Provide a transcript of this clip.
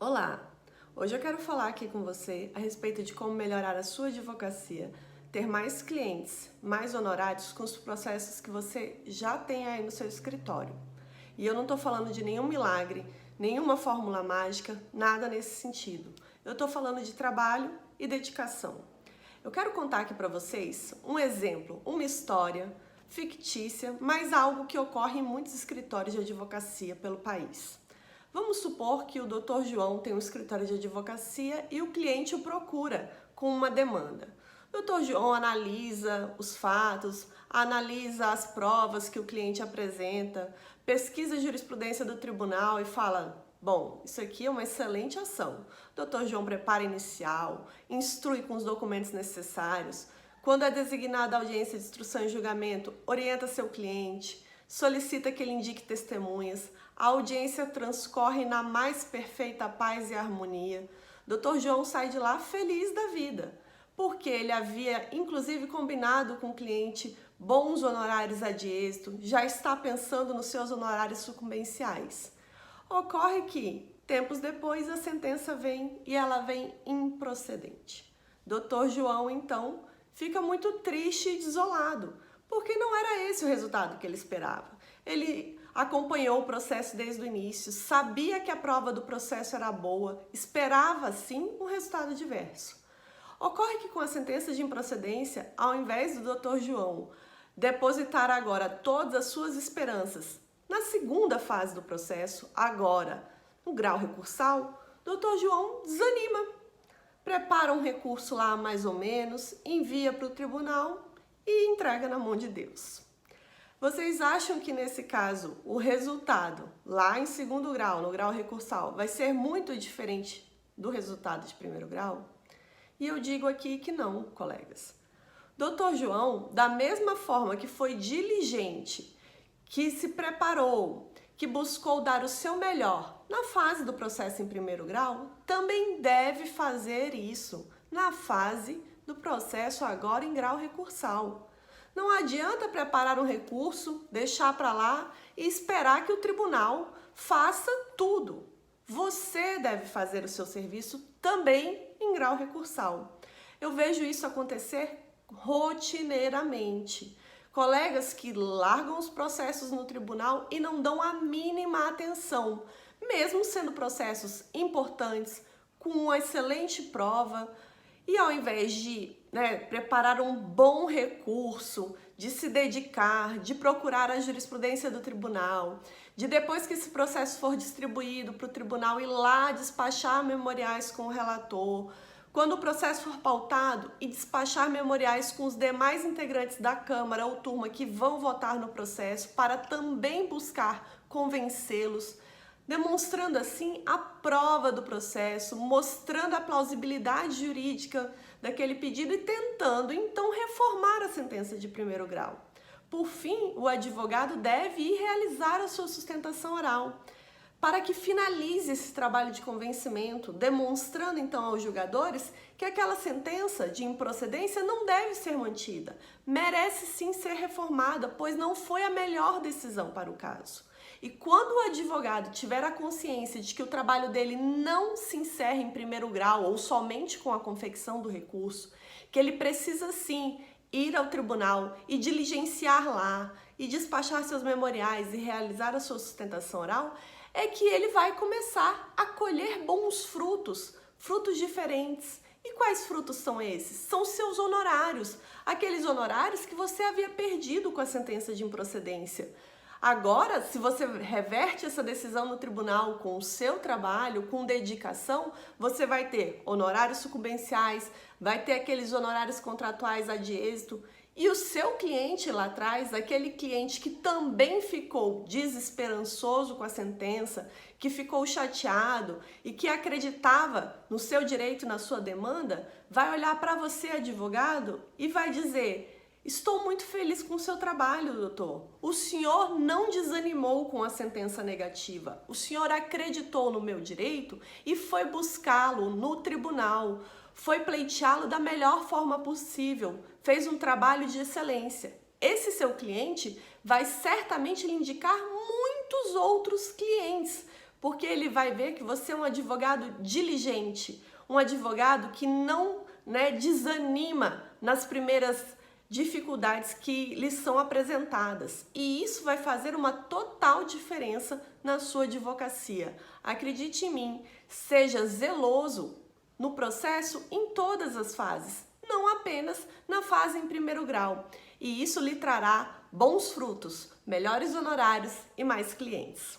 Olá! Hoje eu quero falar aqui com você a respeito de como melhorar a sua advocacia, ter mais clientes, mais honorários com os processos que você já tem aí no seu escritório. E eu não estou falando de nenhum milagre, nenhuma fórmula mágica, nada nesse sentido. Eu estou falando de trabalho e dedicação. Eu quero contar aqui para vocês um exemplo, uma história fictícia, mas algo que ocorre em muitos escritórios de advocacia pelo país. Vamos supor que o Dr. João tem um escritório de advocacia e o cliente o procura com uma demanda. O Dr. João analisa os fatos, analisa as provas que o cliente apresenta, pesquisa a jurisprudência do tribunal e fala: bom, isso aqui é uma excelente ação. O Dr. João prepara inicial, instrui com os documentos necessários. Quando é designada a audiência de instrução e julgamento, orienta seu cliente, solicita que ele indique testemunhas. A audiência transcorre na mais perfeita paz e harmonia. Dr. João sai de lá feliz da vida, porque ele havia inclusive combinado com o cliente bons honorários de êxito, já está pensando nos seus honorários sucumbenciais. Ocorre que, tempos depois, a sentença vem e ela vem improcedente. Dr. João, então, fica muito triste e desolado, porque não era esse o resultado que ele esperava. Ele acompanhou o processo desde o início, sabia que a prova do processo era boa, esperava, sim, um resultado diverso. Ocorre que com a sentença de improcedência, ao invés do Dr. João depositar agora todas as suas esperanças na segunda fase do processo, agora no grau recursal, Dr. João desanima, prepara um recurso lá mais ou menos, envia para o tribunal e entrega na mão de Deus. Vocês acham que nesse caso o resultado lá em segundo grau, no grau recursal, vai ser muito diferente do resultado de primeiro grau? E eu digo aqui que não, colegas. Dr. João, da mesma forma que foi diligente, que se preparou, que buscou dar o seu melhor na fase do processo em primeiro grau, também deve fazer isso na fase do processo agora em grau recursal. Não adianta preparar um recurso, deixar para lá e esperar que o tribunal faça tudo. Você deve fazer o seu serviço também em grau recursal. Eu vejo isso acontecer rotineiramente. Colegas que largam os processos no tribunal e não dão a mínima atenção, mesmo sendo processos importantes, com uma excelente prova, e ao invés de preparar um bom recurso, de se dedicar, de procurar a jurisprudência do tribunal, de depois que esse processo for distribuído para o tribunal ir lá despachar memoriais com o relator, quando o processo for pautado e despachar memoriais com os demais integrantes da Câmara ou turma que vão votar no processo para também buscar convencê-los, demonstrando assim a prova do processo, mostrando a plausibilidade jurídica daquele pedido e tentando então reformar a sentença de primeiro grau. Por fim, o advogado deve ir realizar a sua sustentação oral, para que finalize esse trabalho de convencimento, demonstrando então aos julgadores que aquela sentença de improcedência não deve ser mantida, merece sim ser reformada, pois não foi a melhor decisão para o caso. E quando o advogado tiver a consciência de que o trabalho dele não se encerra em primeiro grau ou somente com a confecção do recurso, que ele precisa sim ir ao tribunal e diligenciar lá e despachar seus memoriais e realizar a sua sustentação oral, é que ele vai começar a colher bons frutos, frutos diferentes. E quais frutos são esses? São seus honorários, aqueles honorários que você havia perdido com a sentença de improcedência. Agora, se você reverte essa decisão no tribunal com o seu trabalho, com dedicação, você vai ter honorários sucumbenciais, vai ter aqueles honorários contratuais de êxito, e o seu cliente lá atrás, aquele cliente que também ficou desesperançoso com a sentença, que ficou chateado e que acreditava no seu direito, na sua demanda, vai olhar para você, advogado, e vai dizer: estou muito feliz com o seu trabalho, doutor. O senhor não desanimou com a sentença negativa. O senhor acreditou no meu direito e foi buscá-lo no tribunal. Foi pleiteá-lo da melhor forma possível. Fez um trabalho de excelência. Esse seu cliente vai certamente lhe indicar muitos outros clientes, porque ele vai ver que você é um advogado diligente, um advogado que não, desanima nas primeiras dificuldades que lhes são apresentadas. E isso vai fazer uma total diferença na sua advocacia. Acredite em mim, seja zeloso no processo em todas as fases, não apenas na fase em primeiro grau. E isso lhe trará bons frutos, melhores honorários e mais clientes.